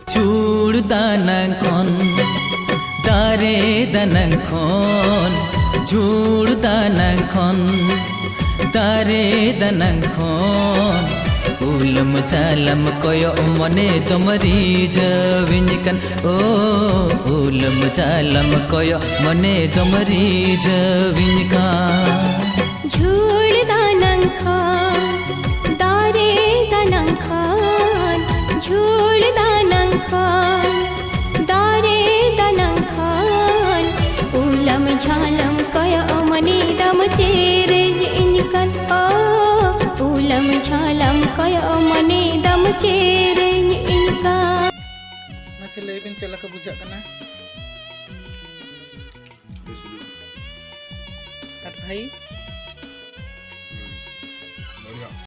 Chur danang kon dare danang kon chur danang kon dare danang kon ulam chalam koyo mone tomari javinkan oh ulam chalam koyo mone tomari javinkan chur danang kon dare danang kon chur danang kon dare danang kon ulam chalam koyo mone dam chere inkan oh ulam chalam koyo mone dam chere inkan masih lebih celah kebujak kena Kak Bhai